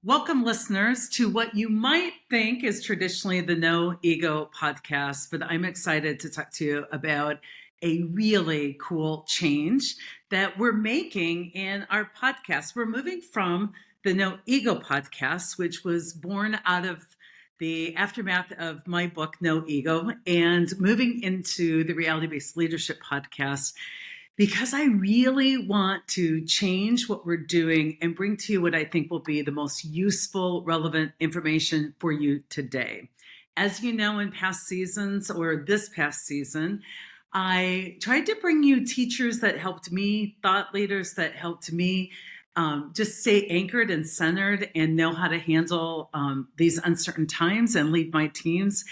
Welcome, listeners, to what you might think is traditionally the No Ego podcast, but I'm excited to talk to you about a really cool change that we're making in our podcast. We're moving from the No Ego podcast, which was born out of the aftermath of my book, No Ego, and moving into the Reality Based Leadership podcast because I really want to change what we're doing and bring to you what I think will be the most useful, relevant information for you today. As you know, in past seasons or this past season, I tried to bring you teachers that helped me, thought leaders that helped me just stay anchored and centered and know how to handle these uncertain times and lead my teams.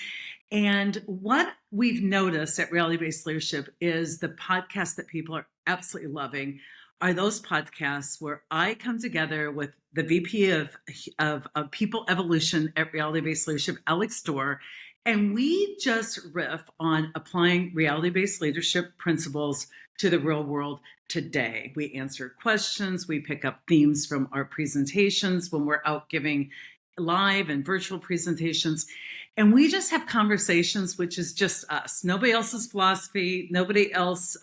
And what we've noticed at Reality Based Leadership is the podcasts that people are absolutely loving are those podcasts where I come together with the VP of People Evolution at Reality Based Leadership, Alex Dorr, and we just riff on applying reality based leadership principles to the real world today. We answer questions, we pick up themes from our presentations when we're out giving live and virtual presentations. And we just have conversations, which is just us. Nobody else's philosophy, nobody else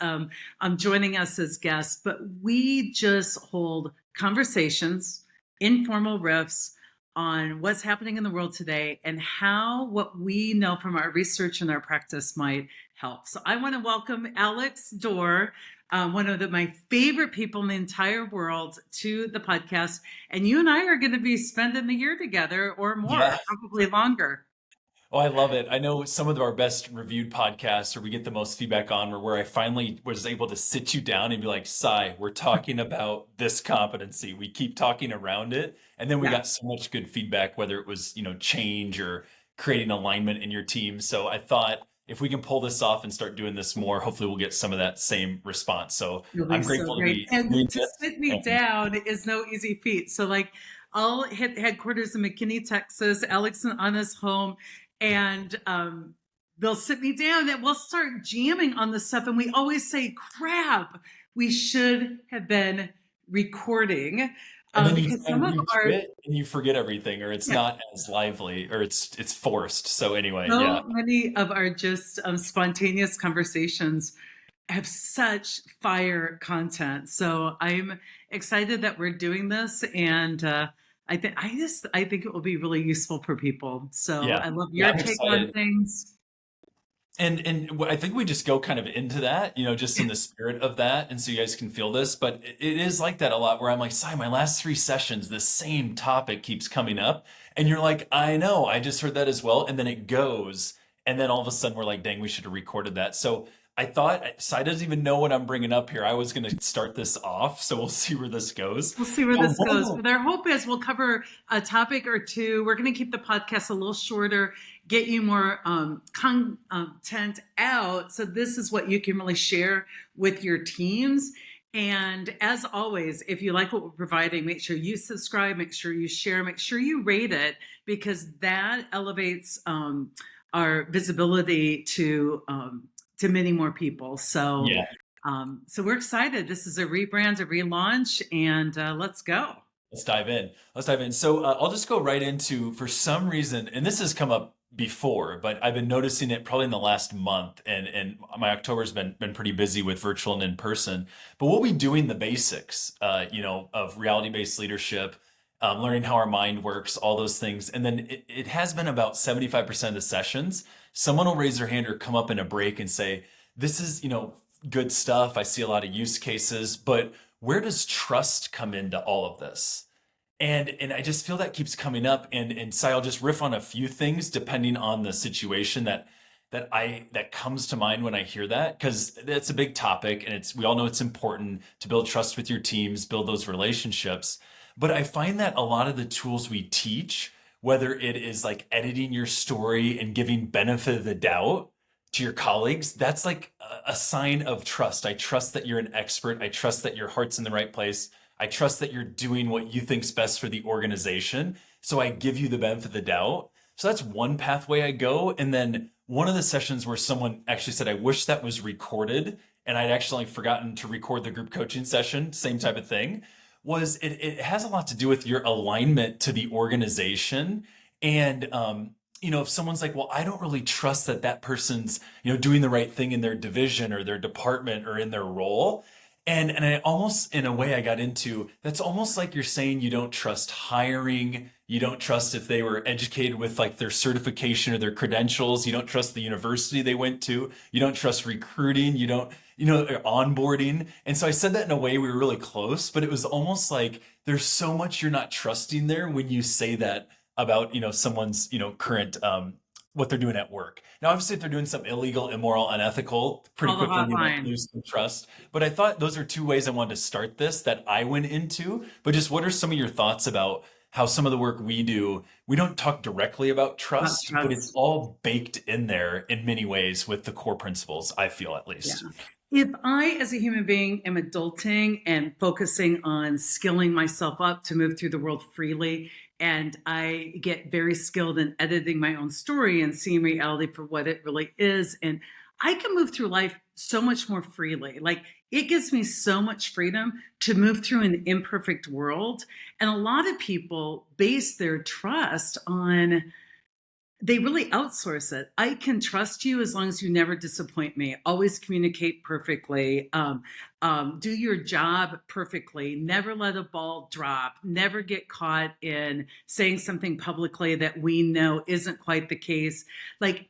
joining us as guests, but we just hold conversations, informal riffs on what's happening in the world today and how what we know from our research and our practice might help. So I want to welcome Alex Dorr, one of my favorite people in the entire world, to the podcast. And you and I are going to be spending the year together or more, Yeah. probably longer. Oh, I love it. I know some of our best reviewed podcasts or we get the most feedback on were where I finally was able to sit you down and be like, Sai, we're talking about this competency. We keep talking around it. And then we Yeah. got so much good feedback, whether it was, change or creating alignment in your team. So I thought if we can pull this off and start doing this more, hopefully we'll get some of that same response. So You'll be I'm so grateful to great. be And doing to this. sit me And down is no easy feat. So, like, I'll hit headquarters in McKinney, Texas, Alex and Anna's home, and they'll sit me down and we'll start jamming on the stuff. And we always say, crap, we should have been recording then you because try some and of redo our, it and you forget everything or it's yeah, not as lively or it's forced. So anyway, yeah. so many of our just spontaneous conversations have such fire content. So I'm excited that we're doing this, and I think it will be really useful for people. So Yeah. I love Yeah, your I'm take on excited. things. I think we just go kind of into that, just in the spirit of that, and so you guys can feel this. But it is like that a lot, where I'm like, "Si, my last three sessions, the same topic keeps coming up," and you're like, "I know, I just heard that as well," and then it goes, and then all of a sudden we're like, "Dang, we should have recorded that." So I thought Si doesn't even know what I'm bringing up here. I was going to start this off, so we'll see where this goes. We'll see where But this one of goes. the But our hope is we'll cover a topic or two. We're going to keep the podcast a little shorter, get you more content out. So this is what you can really share with your teams. And as always, if you like what we're providing, make sure you subscribe, make sure you share, make sure you rate it, because that elevates our visibility to many more people. So Yeah. so we're excited. This is a rebrand, a relaunch, and let's go. Let's dive in. Let's dive in. So I'll just go right into, for some reason, and this has come up before, but I've been noticing it probably in the last month, and my October's been pretty busy with virtual and in person. But we'll be doing the basics, of reality-based leadership, learning how our mind works, all those things. And then it has been about 75% of the sessions. Someone will raise their hand or come up in a break and say, "This is, good stuff. I see a lot of use cases, but where does trust come into all of this?" And I just feel that keeps coming up. And Si, I'll just riff on a few things depending on the situation that comes to mind when I hear that, because that's a big topic, and we all know it's important to build trust with your teams, build those relationships. But I find that a lot of the tools we teach, whether it is like editing your story and giving benefit of the doubt to your colleagues, that's like a sign of trust. I trust that you're an expert. I trust that your heart's in the right place. I trust that you're doing what you think's best for the organization. So I give you the benefit of the doubt. So that's one pathway I go. And then one of the sessions where someone actually said, "I wish that was recorded." And I'd actually forgotten to record the group coaching session, same type of thing. was it has a lot to do with your alignment to the organization. And, if someone's like, well, I don't really trust that that person's, doing the right thing in their division or their department or in their role. And I almost, in a way, I got into that's almost like you're saying you don't trust hiring. You don't trust if they were educated with like their certification or their credentials. You don't trust the university they went to. You don't trust recruiting. You don't, onboarding. And so I said that in a way we were really close, but it was almost like there's so much you're not trusting there when you say that about, someone's, current, what they're doing at work. Now, obviously, if they're doing something illegal, immoral, unethical, pretty Call the quickly you might hotline. lose some trust. But I thought those are two ways I wanted to start this that I went into. But just what are some of your thoughts about how some of the work we do, we don't talk directly about About trust, but it's trust. all baked in there in many ways with the core principles, I feel at Yeah. least. If I, as a human being, am adulting and focusing on skilling myself up to move through the world freely, and I get very skilled in editing my own story and seeing reality for what it really is, and I can move through life so much more freely. Like, it gives me so much freedom to move through an imperfect world. And a lot of people base their trust on, they really outsource it. I can trust you as long as you never disappoint me. Always communicate perfectly. Do your job perfectly. Never let a ball drop. Never get caught in saying something publicly that we know isn't quite the case. Like,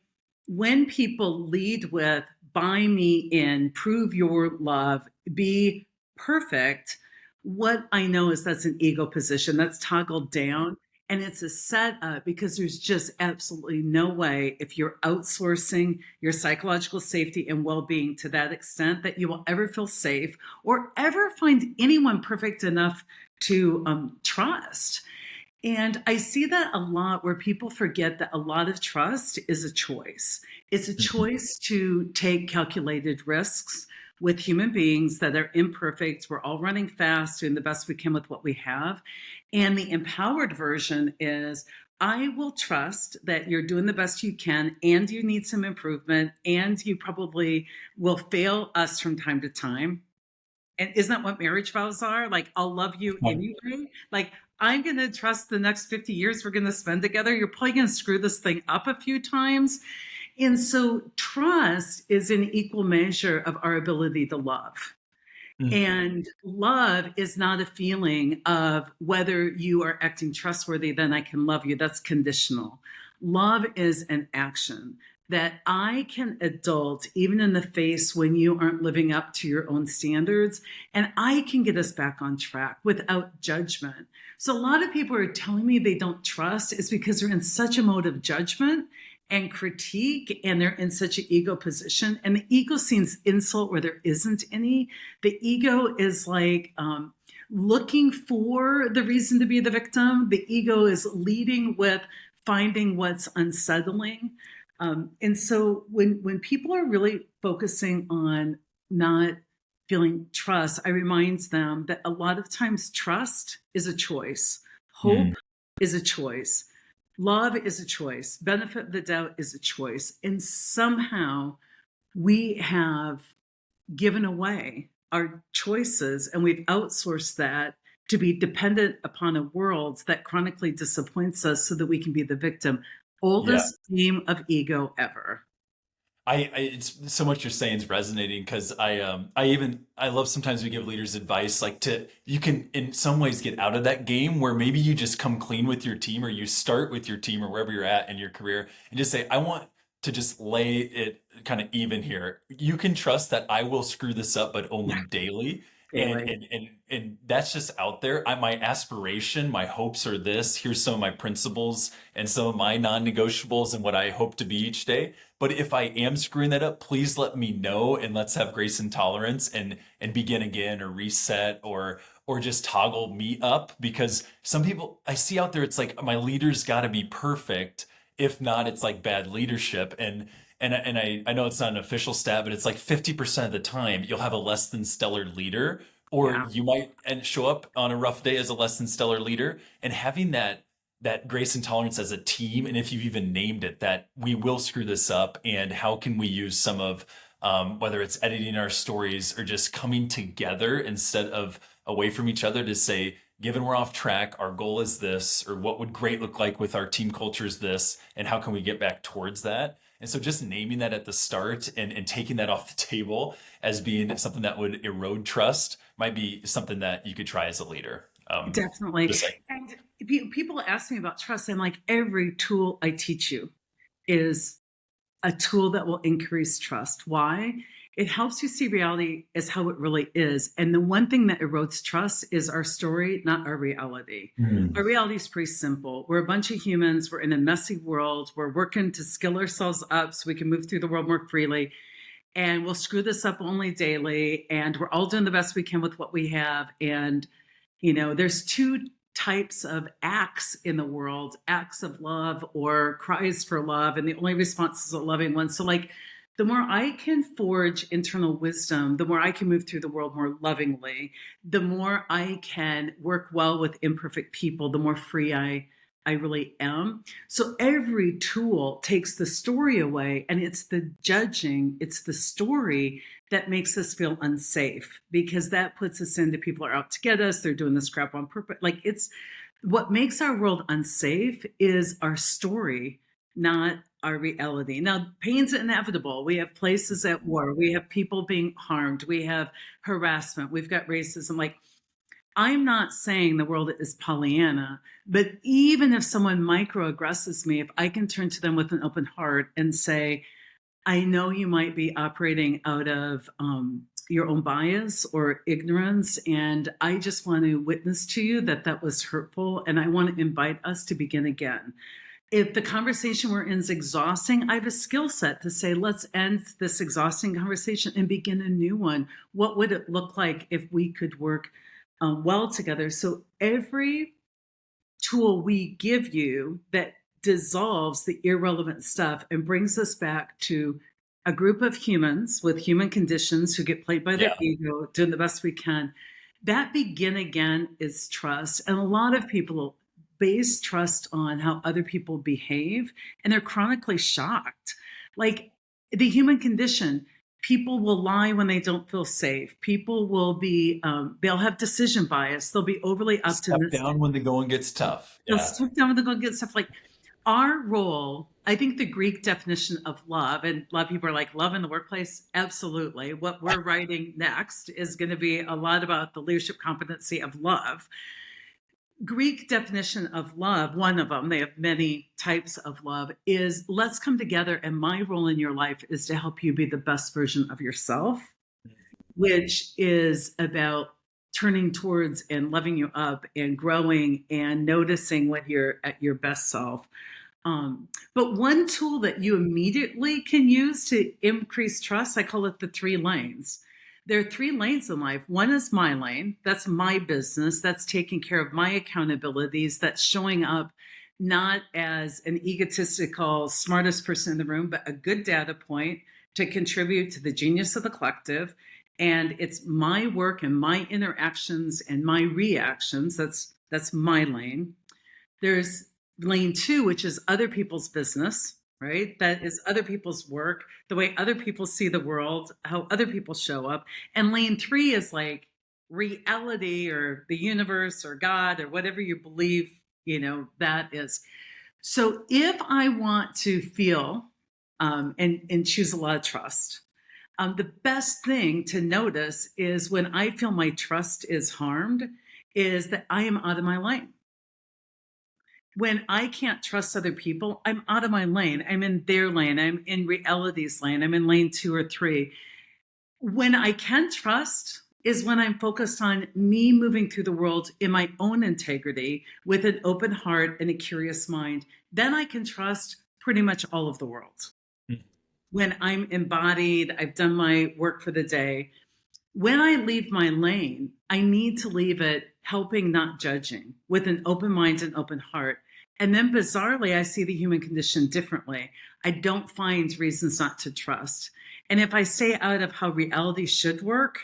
when people lead with "buy me in, prove your love, be perfect," what I know is that's an ego position. That's toggled down. And it's a setup because there's just absolutely no way, if you're outsourcing your psychological safety and well being to that extent, that you will ever feel safe or ever find anyone perfect enough to trust. And I see that a lot where people forget that a lot of trust is a choice. It's a Mhm. choice to take calculated risks with human beings that are imperfect. We're all running fast, doing the best we can with what we have. And the empowered version is, I will trust that you're doing the best you can and you need some improvement and you probably will fail us from time to time. And isn't that what marriage vows are? Like, I'll love you anyway. Like, I'm going to trust the next 50 years we're going to spend together. You're probably going to screw this thing up a few times. And so trust is an equal measure of our ability to love. Mhm. And love is not a feeling of whether you are acting trustworthy, then I can love you. That's conditional. Love is an action that I can adult even in the face when you aren't living up to your own standards. And I can get us back on track without judgment. So a lot of people are telling me they don't trust is because they're in such a mode of judgment and critique, and they're in such an ego position. And the ego seems insult where there isn't any. The ego is like looking for the reason to be the victim. The ego is leading with finding what's unsettling. And so when people are really focusing on not feeling trust, I remind them that a lot of times trust is a choice. Mhm. Hope is a choice. Love is a choice. Benefit of the doubt is a choice. And somehow we have given away our choices and we've outsourced that to be dependent upon a world that chronically disappoints us so that we can be the victim. Yeah. Oldest game of ego ever. It's so much you're saying is resonating because I love sometimes we give leaders advice like to you can in some ways get out of that game where maybe you just come clean with your team or you start with your team or wherever you're at in your career and just say I want to just lay it kind of even here. You can trust that I will screw this up, but only daily. And Daily. that's just out there. My aspiration, my hopes are this. Here's some of my principles and some of my non-negotiables and what I hope to be each day. But if I am screwing that up, please let me know and let's have grace and tolerance and begin again or reset or just toggle me up because some people I see out there it's like my leader's got to be perfect. If not, it's like bad leadership and I know it's not an official stat, but it's like 50% of the time you'll have a less than stellar leader, or Yeah. you might and show up on a rough day as a less than stellar leader. And having that grace and tolerance as a team, and if you've even named it, that we will screw this up, and how can we use some of whether it's editing our stories or just coming together instead of away from each other to say, given we're off track, our goal is this, or what would great look like with our team culture is this, and how can we get back towards that? And so just naming that at the start and taking that off the table as being something that would erode trust might be something that you could try as a leader. Definitely. Just like, And people ask me about trust. I'm like, every tool I teach you is a tool that will increase trust. Why? It helps you see reality as how it really is. And the one thing that erodes trust is our story, not our reality. hmm. Our reality is pretty simple. We're a bunch of humans. We're in a messy world. We're working to skill ourselves up so we can move through the world more freely. And we'll screw this up only daily. And we're all doing the best we can with what we have. And, there's two types of acts in the world, acts of love or cries for love. And the only response is a loving one. So, like, the more I can forge internal wisdom, the more I can move through the world more lovingly, the more I can work well with imperfect people, the more free I really am. So every tool takes the story away, and it's the judging, it's the story that makes us feel unsafe, because that puts us into people are out to get us, they're doing this crap on purpose. Like, it's what makes our world unsafe is our story, not our reality. Now, pain's inevitable. We have places at war, we have people being harmed, we have harassment, we've got racism. Like, I'm not saying the world is Pollyanna, but even if someone microaggresses me, if I can turn to them with an open heart and say, I know you might be operating out of your own bias or ignorance, and I just want to witness to you that that was hurtful, and I want to invite us to begin again. If the conversation we're in is exhausting, I have a skill set to say, let's end this exhausting conversation and begin a new one. What would it look like if we could work well together? So every tool we give you that dissolves the irrelevant stuff and brings us back to a group of humans with human conditions who get played by their Yeah. ego, doing the best we can. That begin again is trust. And a lot of people base trust on how other people behave, and they're chronically shocked. Like, the human condition, people will lie when they don't feel safe. People will be, they'll have decision bias. They'll be overly Step optimistic. down when the going gets tough. They'll Yeah. swoop down when they're going to get stuff. Like, our role, I think the Greek definition of love, and a lot of people are like, love in the workplace? Absolutely. What we're writing next is going to be a lot about the leadership competency of love. Greek definition of love, one of them, they have many types of love, is let's come together, and my role in your life is to help you be the best version of yourself, which is about turning towards and loving you up and growing and noticing when you're at your best self. But one tool that you immediately can use to increase trust, I call it the 3 lanes. There are 3 lanes in life. One is my lane. That's my business. That's taking care of my accountabilities. That's showing up not as an egotistical, smartest person in the room, but a good data point to contribute to the genius of the collective. And it's my work and my interactions and my reactions. That's my lane. There's lane 2, which is other people's business, right? That is other people's work, the way other people see the world, how other people show up. And lane 3 is like reality or the universe or God or whatever you believe, that is. So if I want to feel and choose a lot of trust, the best thing to notice is when I feel my trust is harmed, is that I am out of my lane. When I can't trust other people, I'm out of my lane. I'm in their lane. I'm in reality's lane. I'm in lane 2 or 3. When I can trust is when I'm focused on me moving through the world in my own integrity with an open heart and a curious mind. Then I can trust pretty much all of the world. When I'm embodied, I've done my work for the day. When I leave my lane, I need to leave it helping, not judging, with an open mind and open heart. And then bizarrely, I see the human condition differently. I don't find reasons not to trust. And if I stay out of how reality should work,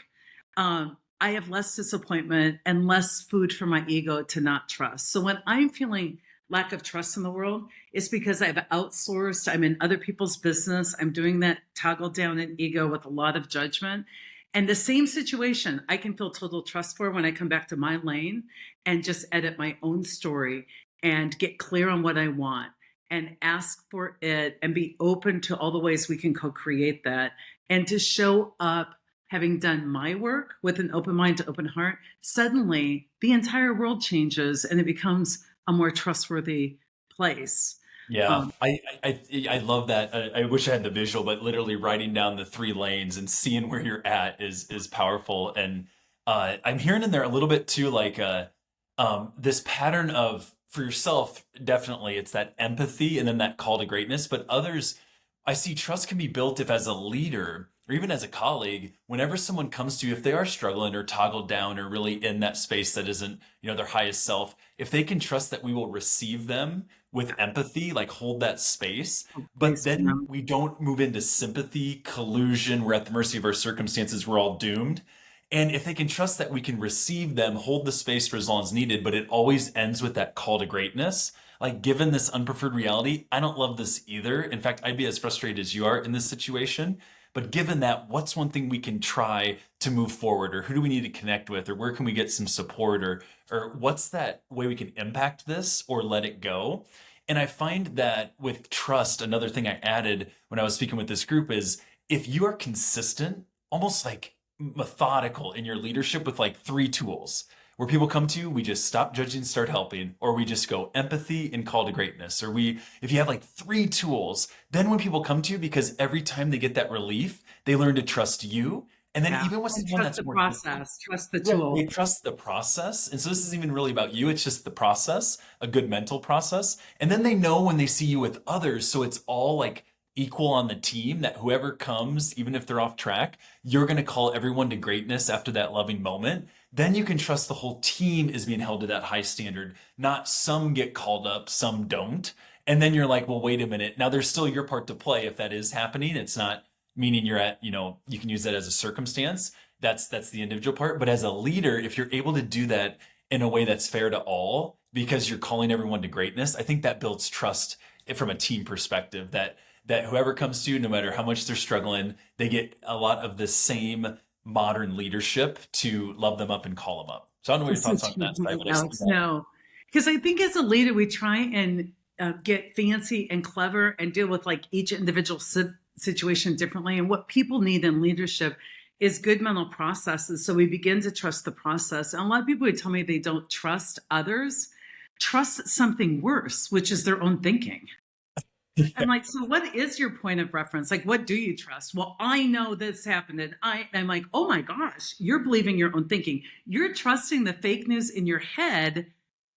I have less disappointment and less food for my ego to not trust. So when I'm feeling lack of trust in the world is because I've outsourced. I'm in other people's business. I'm doing that toggle down in ego with a lot of judgment. And the same situation I can feel total trust for when I come back to my lane and just edit my own story and get clear on what I want and ask for it and be open to all the ways we can co-create that and to show up having done my work with an open mind to open heart. Suddenly the entire world changes and it becomes a more trustworthy place. Yeah, um, I love that. I wish I had the visual, but literally writing down the three lanes and seeing where you're at is powerful. And I'm hearing in there a little bit too, like this pattern of for yourself, definitely it's that empathy and then that call to greatness. But others, I see trust can be built if as a leader or even as a colleague, whenever someone comes to you, if they are struggling or toggled down or really in that space that isn't, their highest self, if they can trust that we will receive them with empathy, like hold that space, but Please, then we don't move into sympathy, collusion, we're at the mercy of our circumstances, we're all doomed. And if they can trust that we can receive them, hold the space for as long as needed, but it always ends with that call to greatness. Like, given this unpreferred reality, I don't love this either. In fact, I'd be as frustrated as you are in this situation. But given that, what's one thing we can try to move forward, or who do we need to connect with, or where can we get some support, or what's that way we can impact this or let it go? And I find that with trust, another thing I added when I was speaking with this group is if you are consistent, almost like methodical in your leadership with like three tools where people come to you, we just stop judging, start helping, or we just go empathy and call to greatness. Or if you have like three tools, then when people come to you, because every time they get that relief, they learn to trust you. And then yeah. even with And someone trust that's the more difficult, process, trust the yeah, tool. they trust the process. And so this isn't even really about you. It's just the process, a good mental process. And then they know when they see you with others. So it's all like equal on the team that whoever comes, even if they're off track, you're going to call everyone to greatness after that loving moment. Then you can trust the whole team is being held to that high standard, not some get called up, some don't. And then you're like, well, wait a minute. Now there's still your part to play if that is happening. It's not meaning you're at, you can use that as a circumstance. That's the individual part. But as a leader, if you're able to do that in a way that's fair to all, because you're calling everyone to greatness, I think that builds trust from a team perspective that whoever comes to you, no matter how much they're struggling, they get a lot of the same modern leadership to love them up and call them up. So I don't know what your This thoughts is on that side, but I see Alex. that. No, because I think as a leader, we try and get fancy and clever and deal with like each individual situation differently. And what people need in leadership is good mental processes. So we begin to trust the process. And a lot of people would tell me they don't trust others, trust something worse, which is their own thinking. I'm like, so what is your point of reference? Like, what do you trust? Well, I know this happened. And I'm like, oh my gosh, you're believing your own thinking. You're trusting the fake news in your head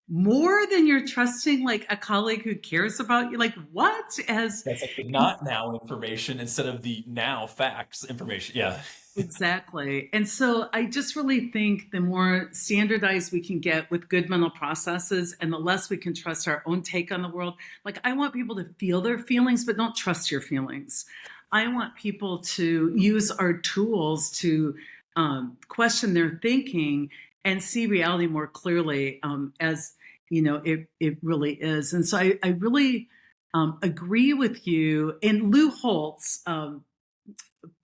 more than you're trusting like a colleague who cares about you. Like, what? As That's like the not now information instead of the now facts information. Yeah. Exactly. And so I just really think the more standardized we can get with good mental processes and the less we can trust our own take on the world. Like, I want people to feel their feelings, but don't trust your feelings. I want people to use our tools to question their thinking and see reality more clearly, as it really is. And so I really agree with you. And Lou Holtz,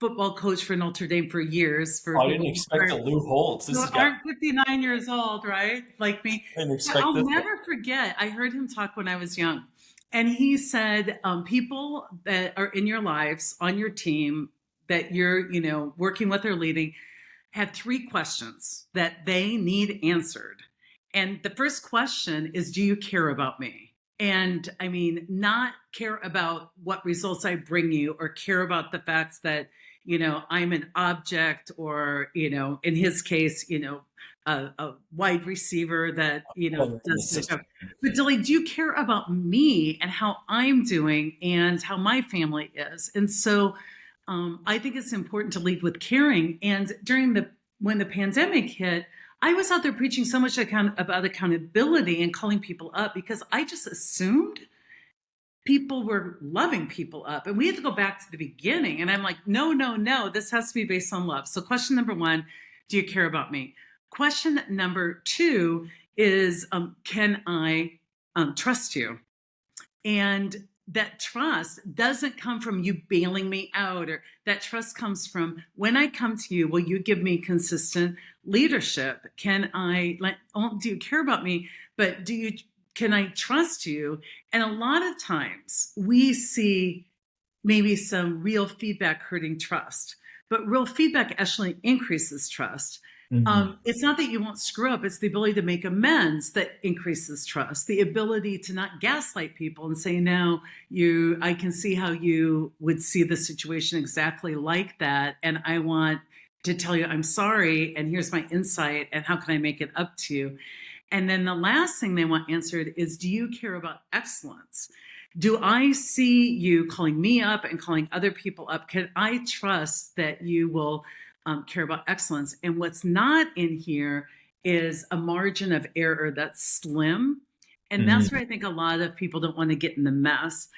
football coach for Notre Dame for years, for I didn't people expect a Lou Holtz. who This has got, aren't 59 years old, right? Like me. I didn't But expect I'll this. never forget, I heard him talk when I was young. And he said, people that are in your lives, on your team, that you're, working with or leading, have three questions that they need answered. And the first question is, do you care about me? And I mean, not care about what results I bring you or care about the facts that, I'm an object or, in his case, a wide receiver that, Oh, the does the system. job. But do you care about me and how I'm doing and how my family is? And so I think it's important to lead with caring. And when the pandemic hit, I was out there preaching so much about accountability and calling people up because I just assumed people were loving people up. And we had to go back to the beginning. And I'm like, no, no, no, this has to be based on love. So question number one, do you care about me? Question number two is, can I trust you. And that trust doesn't come from you bailing me out, or that trust comes from when I come to you, will you give me consistent leadership? Can I, like, oh, do you care about me? But can I trust you? And a lot of times we see maybe some real feedback hurting trust, but real feedback actually increases trust. Hmm. It's not that you won't screw up, it's the ability to make amends that increases trust, the ability to not gaslight people and say, no, I can see how you would see the situation exactly like that. And I want to tell you, I'm sorry. And here's my insight. And how can I make it up to you? And then the last thing they want answered is, do you care about excellence? Do I see you calling me up and calling other people up? Can I trust that you will care about excellence? And what's not in here is a margin of error that's slim. And that's where I think a lot of people don't want to get in the mess.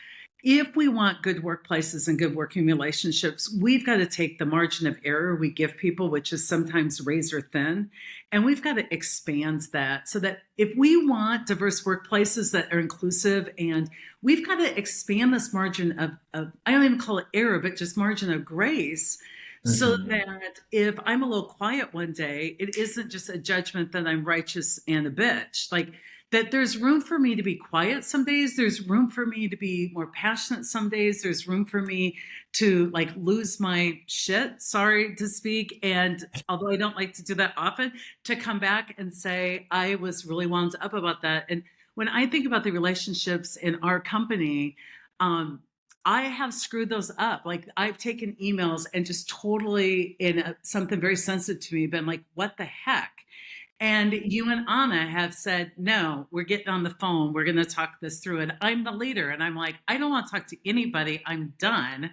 If we want good workplaces and good working relationships, we've got to take the margin of error we give people, which is sometimes razor thin, and we've got to expand that so that if we want diverse workplaces that are inclusive, and we've got to expand this margin of I don't even call it error, but just margin of grace, so Hmm. that if I'm a little quiet one day, it isn't just a judgment that I'm righteous and a bitch. Like, that there's room for me to be quiet some days, there's room for me to be more passionate some days, there's room for me to like lose my shit, sorry to speak, and although I don't like to do that often, to come back and say I was really wound up about that. And when I think about the relationships in our company, um, I have screwed those up. Like, I've taken emails and just totally something very sensitive to me been like, what the heck? And you and Anna have said, no, we're getting on the phone. We're going to talk this through. And I'm the leader. And I'm like, I don't want to talk to anybody. I'm done.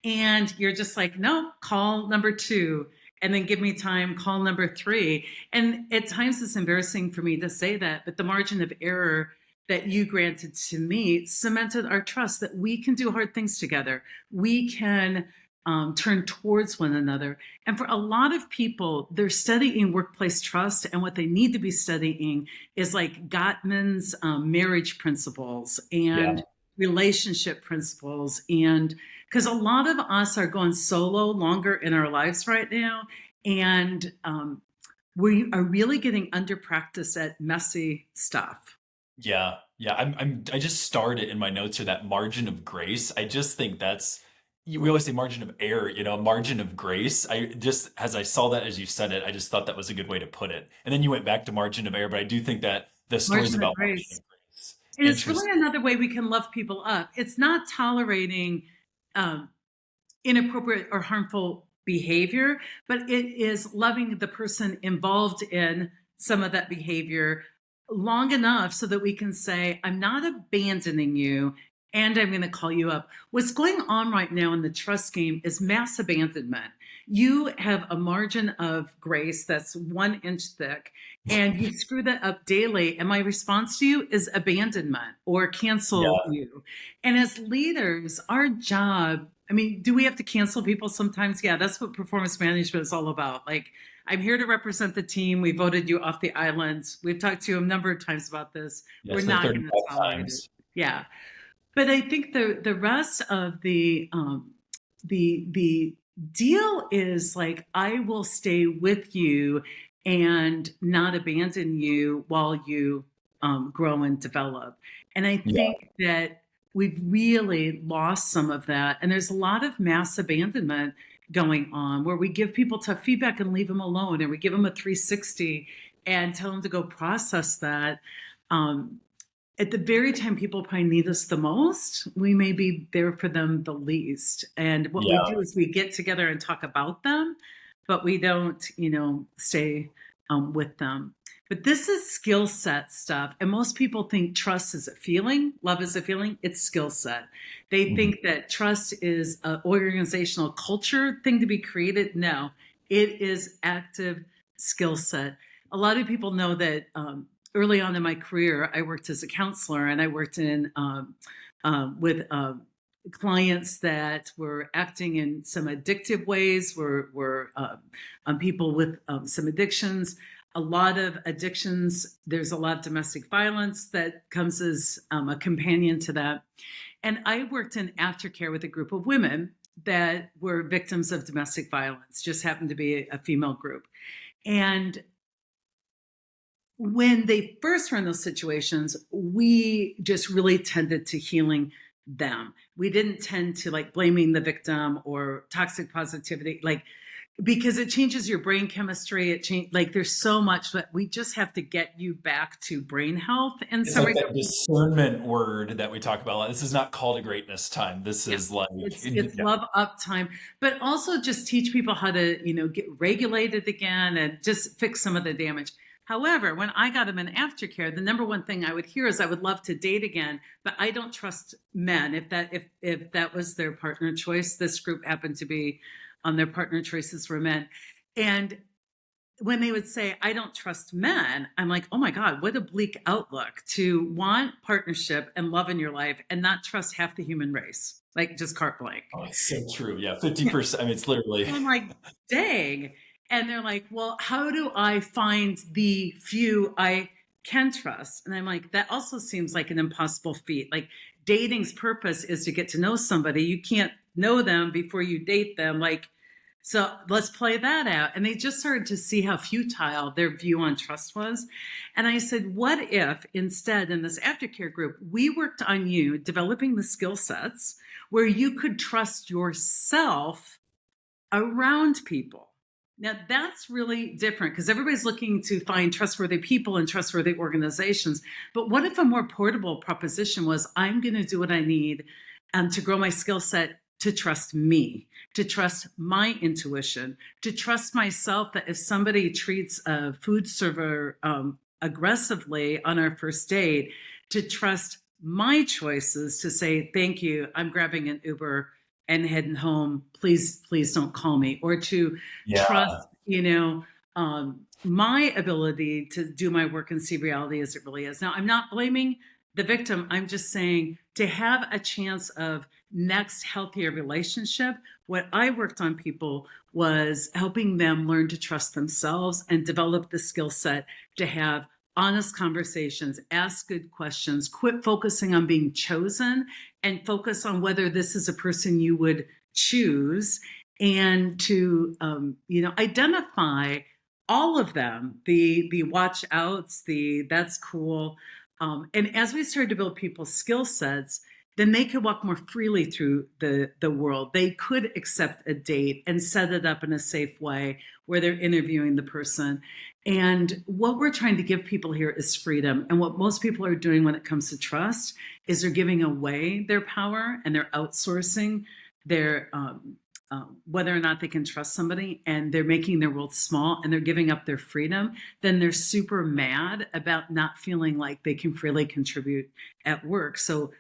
And you're just like, no, call number two. And then give me time, call number three. And at times it's embarrassing for me to say that, but the margin of error that you granted to me cemented our trust that we can do hard things together. We can turn towards one another. And for a lot of people, they're studying workplace trust, and what they need to be studying is like Gottman's marriage principles Yeah. and relationship principles. And because a lot of us are going solo longer in our lives right now, and we are really getting under practice at messy stuff. Yeah, yeah. I just starred it in my notes here, that margin of grace. I just think we always say margin of error, margin of grace. I just, as I saw that as you said it, I just thought that was a good way to put it. And then you went back to margin of error, but I do think that the stories Margin of about margin grace. of grace. And it's really Interesting. another way we can love people up. It's not tolerating um, inappropriate or harmful behavior, but it is loving the person involved in some of that behavior long enough so that we can say, I'm not abandoning you, and I'm going to call you up. What's going on right now in the trust game is mass abandonment. You have a margin of grace that's 1 inch thick, and you screw that up daily. And my response to you is abandonment or cancel Yeah. you. And as leaders, our job, I mean, do we have to cancel people sometimes? Yeah, that's what performance management is all about. Like, I'm here to represent the team. We voted you off the island. We've talked to you a number of times about this. Yeah, We're it's like not going to 35 tolerate it. times. Yeah, but I think the rest of the deal is like, I will stay with you and not abandon you while you grow and develop. And I Yeah. think that we've really lost some of that. And there's a lot of mass abandonment going on where we give people tough feedback and leave them alone, and we give them a 360 and tell them to go process that. Um, at the very time people probably need us the most, we may be there for them the least. And what we Yeah. do is we get together and talk about them, but we don't, stay with them. But this is skill set stuff. And most people think trust is a feeling, love is a feeling. It's skill set. They Mhm. think that trust is an organizational culture thing to be created. No, it is active skill set. A lot of people know that early on in my career, I worked as a counselor, and I worked in with clients that were acting in some addictive ways, were people with some addictions. a lot of addictions. There's a lot of domestic violence that comes as a companion to that. And I worked in aftercare with a group of women that were victims of domestic violence, just happened to be a female group. And when they first were in those situations, we just really tended to healing them. We didn't tend to like blaming the victim or toxic positivity, like because it changes your brain chemistry. It change like there's so much that we just have to get you back to brain health in It's some like regard. that discernment word that we talk about a lot. This is not call to greatness time. This Yeah. is like, It's yeah. love up time, but also just teach people how to, get regulated again and just fix some of the damage. However, when I got them in aftercare, the number one thing I would hear is I would love to date again, but I don't trust men. If that was their partner choice, this group happened to be on their partner choices were men. And when they would say, I don't trust men, I'm like, oh my God, what a bleak outlook to want partnership and love in your life and not trust half the human race, like just carte blanche. Oh, it's so true. Yeah, Yeah. 50%. I mean, it's literally. And I'm like, dang. And they're like, well, how do I find the few I can trust? And I'm like, that also seems like an impossible feat. Like dating's purpose is to get to know somebody. You can't know them before you date them. Like, so let's play that out. And they just started to see how futile their view on trust was. And I said, what if instead in this aftercare group, we worked on you developing the skill sets where you could trust yourself around people? Now that's really different because everybody's looking to find trustworthy people and trustworthy organizations. But what if a more portable proposition was, I'm going to do what I need to grow my skill set to trust me, to trust my intuition, to trust myself that if somebody treats a food server aggressively on our first date, to trust my choices to say, thank you, I'm grabbing an Uber and heading home. Please don't call me. Or to trust, Yeah. my ability to do my work and see reality as it really is. Now, I'm not blaming the victim. I'm just saying to have a chance of next healthier relationship, what I worked on people was helping them learn to trust themselves and develop the skill set to have honest conversations, ask good questions, quit focusing on being chosen and focus on whether this is a person you would choose, and to identify all of them, the watch outs, the that's cool. And as we started to build people's skill sets, then they could walk more freely through the world. They could accept a date and set it up in a safe way where they're interviewing the person. And what we're trying to give people here is freedom. And what most people are doing when it comes to trust is they're giving away their power and they're outsourcing their whether or not they can trust somebody, and they're making their world small and they're giving up their freedom. Then they're super mad about not feeling like they can freely contribute at work. So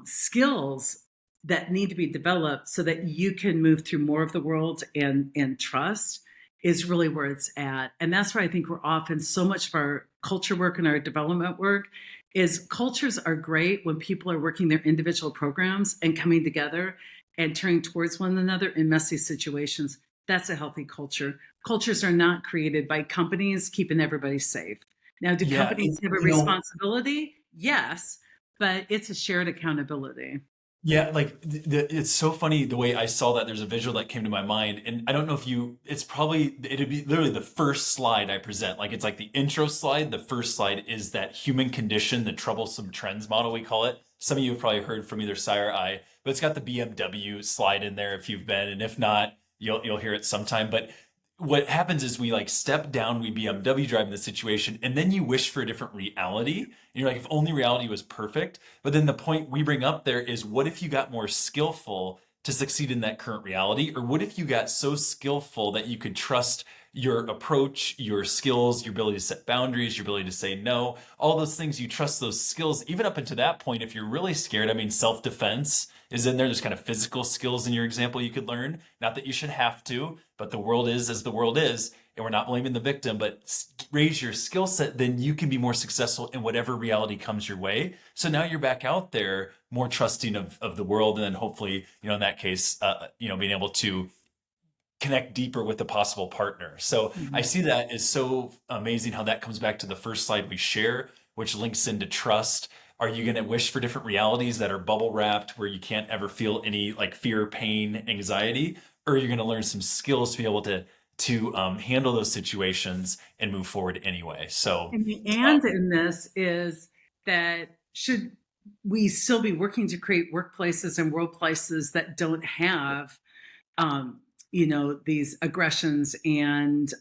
skills that need to be developed so that you can move through more of the world and trust is really where it's at. And that's where I think we're often so much of our culture work and our development work is cultures are great when people are working their individual programs and coming together and turning towards one another in messy situations. That's a healthy culture. Cultures are not created by companies keeping everybody safe. Now, do Yeah. companies have a responsibility? Yes, but it's a shared accountability. Yeah, like it's so funny the way I saw that. There's a visual that came to my mind, and I don't know if you. It's probably it'd be literally the first slide I present. Like it's like the intro slide. The first slide is that human condition, the troublesome trends model we call it. Some of you have probably heard from either Sai or I, but it's got the BMW slide in there if you've been, and if not, you'll hear it sometime. But what happens is we like step down, we BMW drive in the situation, and then you wish for a different reality. And you're like, if only reality was perfect. But then the point we bring up there is what if you got more skillful to succeed in that current reality? Or what if you got so skillful that you could trust your approach, your skills, your ability to set boundaries, your ability to say no, all those things, you trust those skills, even up until that point, if you're really scared. I mean, self-defense is in there. There's kind of physical skills in your example you could learn. Not that you should have to, but the world is as the world is. And we're not blaming the victim, but raise your skill set, then you can be more successful in whatever reality comes your way. So now you're back out there more trusting of the world. And then hopefully, in that case, being able to connect deeper with a possible partner. So I Mhm. see that as so amazing how that comes back to the first slide we share, which links into trust. Are you going to wish for different realities that are bubble wrapped where you can't ever feel any like fear, pain, anxiety? Or are you going to learn some skills to be able to handle those situations and move forward anyway? So, And the um, and in this is that should we still be working to create workplaces and world places that don't have um, these aggressions and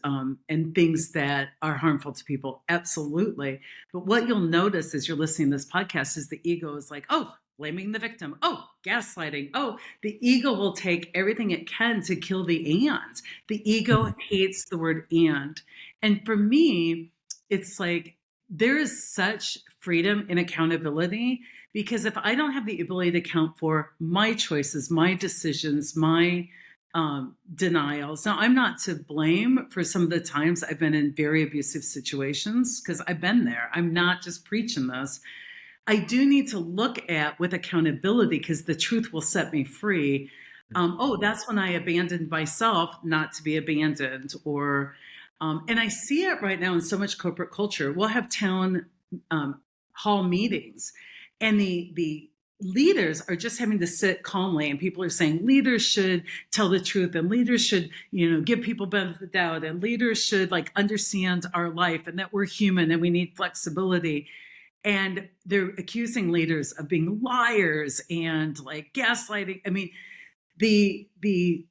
things that are harmful to people. Absolutely. But what you'll notice as you're listening to this podcast is the ego is like, oh, blaming the victim. Oh, gaslighting. Oh, the ego will take everything it can to kill the and. The ego hates the word and. And for me, it's like there is such freedom and accountability because if I don't have the ability to account for my choices, my decisions, my denials. Now, I'm not to blame for some of the times I've been in very abusive situations because I've been there. I'm not just preaching this. I do need to look at with accountability because the truth will set me free. Oh, that's when I abandoned myself not to be abandoned, and I see it right now in so much corporate culture. We'll have town um, hall meetings, and the leaders are just having to sit calmly, and people are saying leaders should tell the truth, and leaders should give people benefit of the doubt, and leaders should like understand our life, and that we're human and we need flexibility, and they're accusing leaders of being liars and like gaslighting. I mean, the the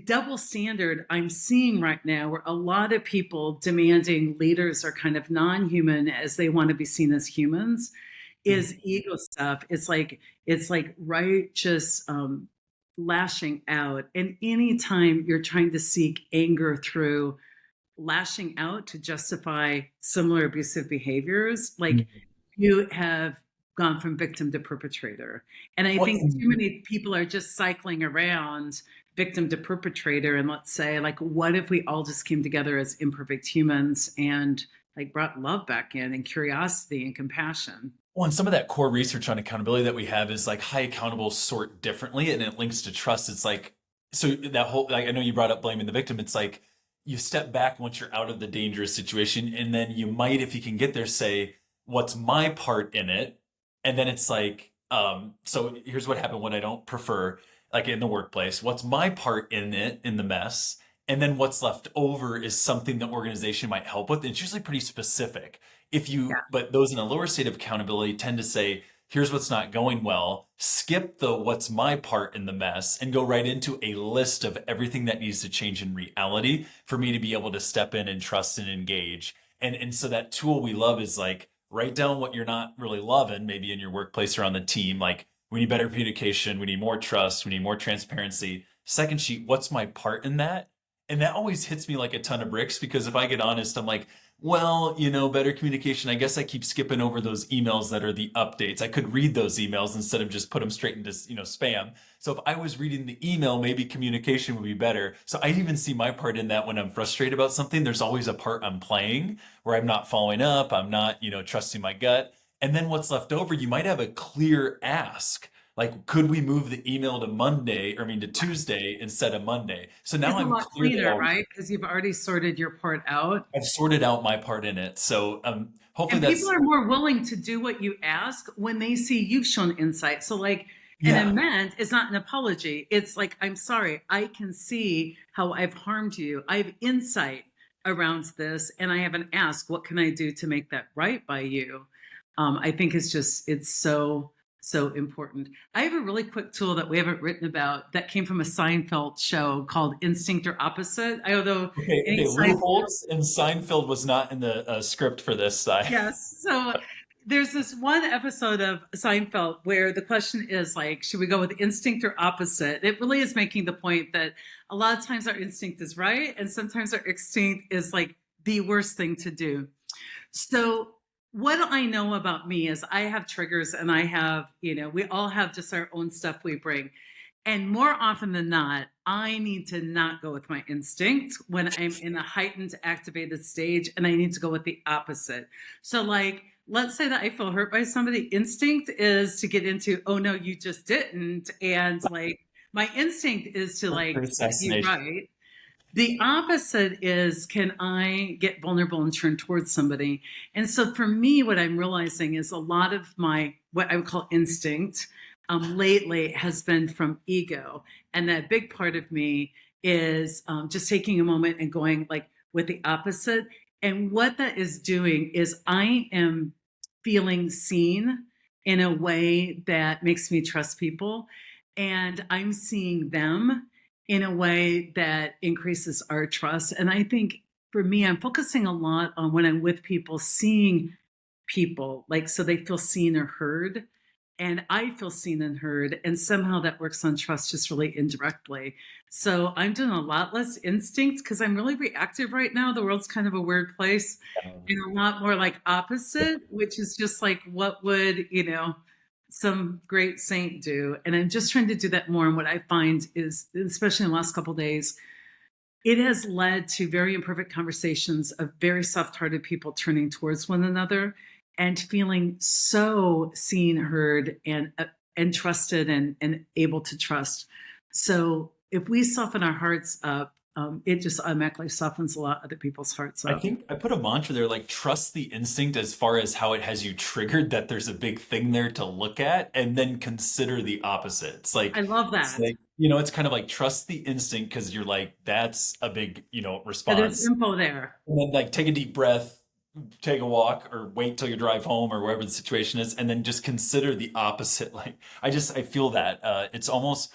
double standard I'm seeing right now, where a lot of people demanding leaders are kind of non-human as they want to be seen as humans, is ego stuff. It's like righteous lashing out. And anytime you're trying to seek anger through lashing out to justify similar abusive behaviors, like you have gone from victim to perpetrator. And I well, think too many people are just cycling around victim to perpetrator. And let's say, like, what if we all just came together as imperfect humans and like brought love back in and curiosity and compassion? and some of that core research on accountability that we have is like high accountable sort differently, and it links to trust. It's like, so that whole, like, I know you brought up blaming the victim. It's like you step back once you're out of the dangerous situation, and then you might, if you can get there, say, what's my part in it? And then it's like, so here's what happened when I don't prefer, like in the workplace, what's my part in it, in the mess? And then what's left over is something the organization might help with. It's usually pretty specific. But those in a lower state of accountability tend to say, here's what's not going well, skip the what's my part in the mess, and go right into a list of everything that needs to change in reality for me to be able to step in and trust and engage. And so that tool we love is like, write down what you're not really loving, maybe in your workplace or on the team. Like, we need better communication, we need more trust, we need more transparency. Second sheet, what's my part in that? And that always hits me like a ton of bricks, because if I get honest, I'm like, well, better communication. I guess I keep skipping over those emails that are the updates. I could read those emails instead of just put them straight into, spam. So if I was reading the email, maybe communication would be better. So I even see my part in that when I'm frustrated about something. There's always a part I'm playing where I'm not following up. I'm not, trusting my gut. And then what's left over, you might have a clear ask. Like, could we move the email to Monday, or I mean to Tuesday instead of Monday? So now It's a I'm lot clear that cleaner, right? Because you've already sorted your part out. I've sorted out my part in it. So hopefully And people that's, are more willing to do what you ask when they see you've shown insight. So, like, an yeah. amend is not an apology. It's like, I'm sorry, I can see how I've harmed you. I have insight around this, and I have an ask. What can I do to make that right by you? I think it's so, so important. I have a really quick tool that we haven't written about that came from a Seinfeld show called Instinct or Opposite. I don't know Okay. any Okay. Seinfeld. Loopholes, and Seinfeld was not in the script for this side. Yes. So there's this one episode of Seinfeld where the question is like, should we go with instinct or opposite? It really is making the point that a lot of times our instinct is right, and sometimes our instinct is like the worst thing to do. So what I know about me is I have triggers, and I have, we all have just our own stuff we bring. And more often than not, I need to not go with my instinct when I'm in a heightened activated stage, and I need to go with the opposite. So, like, let's say that I feel hurt by somebody. Instinct is to get into, oh no, you just didn't. And like, My instinct is to like set you Assassination. right. The opposite is, can I get vulnerable and turn towards somebody? And so for me, what I'm realizing is a lot of my, what I would call instinct, lately has been from ego. And that big part of me is just taking a moment and going like with the opposite. And what that is doing is I am feeling seen in a way that makes me trust people. And I'm seeing them in a way that increases our trust. And I think for me, I'm focusing a lot on when I'm with people, seeing people, like so they feel seen or heard. And I feel seen and heard. And somehow that works on trust just really indirectly. So I'm doing a lot less instinct because I'm really reactive right now. The world's kind of a weird place. And a lot more like opposite, which is just like, what would, some great saint do? And I'm just trying to do that more. And what I find is, especially in the last couple of days, it has led to very imperfect conversations of very soft-hearted people turning towards one another and feeling so seen, heard, and trusted and able to trust. So if we soften our hearts up, it just automatically softens a lot of other people's hearts I up. think I put a mantra there like trust the instinct as far as how it has you triggered that there's a big thing there to look at and then consider the opposite. I love It's that. like, it's kind of like trust the instinct because you're like, that's a big, Yeah, there's response. info there. And then like take a deep breath, take a walk or wait till you drive home or wherever the situation is and then just consider the opposite. Like I feel that it's almost,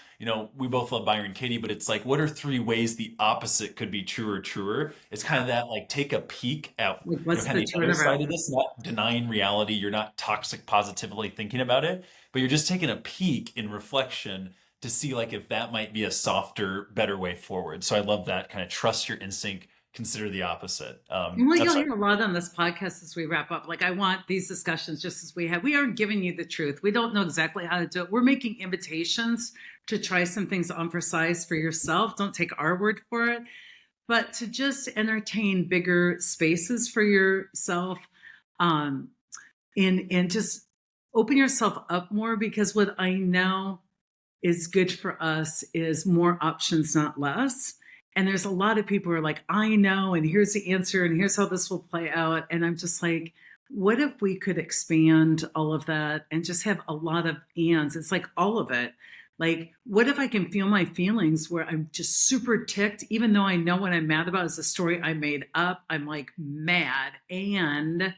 we both love Byron Katie, but it's like what are three ways the opposite could be true or truer? It's kind of that like take a peek at, Like, what's kind the of the other side turnaround? of this, not denying reality. You're not toxic positively thinking about it, but you're just taking a peek in reflection to see like if that might be a softer, better way forward. So I love that kind of trust your instinct, consider the opposite. And what That's you'll what hear a lot on this podcast as we wrap up, like I want these discussions just as we have. We aren't giving you the truth. We don't know exactly how to do it. We're making invitations to try some things on for size for yourself. Don't take our word for it, but to just entertain bigger spaces for yourself, um, and just open yourself up more because what I know is good for us is more options, not less. And there's a lot of people who are like, I know, and here's the answer, and here's how this will play out. And I'm just like, what if we could expand all of that and just have a lot of ands? It's like all of it. Like, what if I can feel my feelings where I'm just super ticked, even though I know what I'm mad about is a story I made up? I'm like mad. And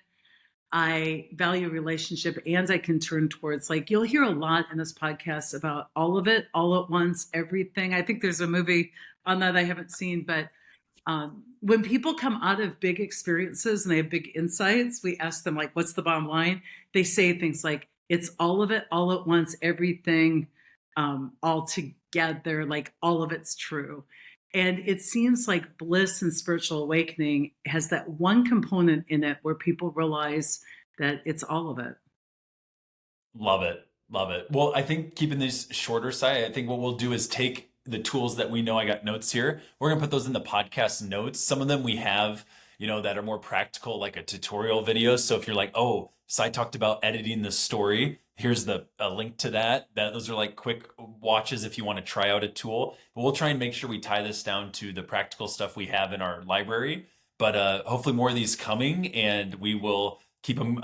I value relationship and I can turn towards, like, you'll hear a lot in this podcast about all of it, all at once, everything. I think there's a movie on that I haven't seen, but when people come out of big experiences and they have big insights, we ask them, like, what's the bottom line? They say things like, it's all of it, all at once, everything, all together, like all of it's true. And it seems like bliss and spiritual awakening has that one component in it where people realize that it's all of it. Love it. Love it. Well, I think keeping these shorter side, I think what we'll do is take the tools that we know. I got notes here. We're going to put those in the podcast notes. Some of them we have, that are more practical, like a tutorial video. So if you're like, oh, so I talked about editing the story, here's the a link to that. Those are like quick watches if you want to try out a tool. But we'll try and make sure we tie this down to the practical stuff we have in our library. But hopefully more of these coming, and we will keep them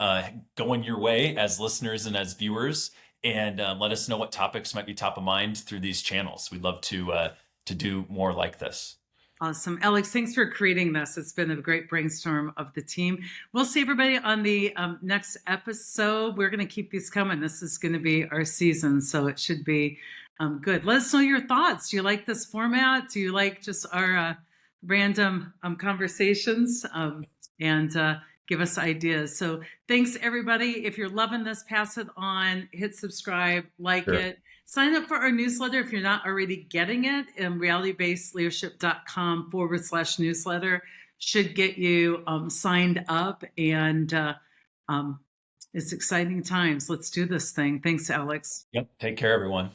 going your way as listeners and as viewers, and let us know what topics might be top of mind through these channels. We'd love to do more like this. Awesome. Alex, thanks for creating this. It's been a great brainstorm of the team. We'll see everybody on the next episode. We're going to keep these coming. This is going to be our season, so it should be good. Let us know your thoughts. Do you like this format? Do you like just our random conversations? And give us ideas. So thanks, everybody. If you're loving this, pass it on, hit subscribe, like Sure. it. Sign up for our newsletter if you're not already getting it. realitybasedleadership.com/newsletter should get you signed up. And it's exciting times. Let's do this thing. Thanks, Alex. Yep. Take care, everyone.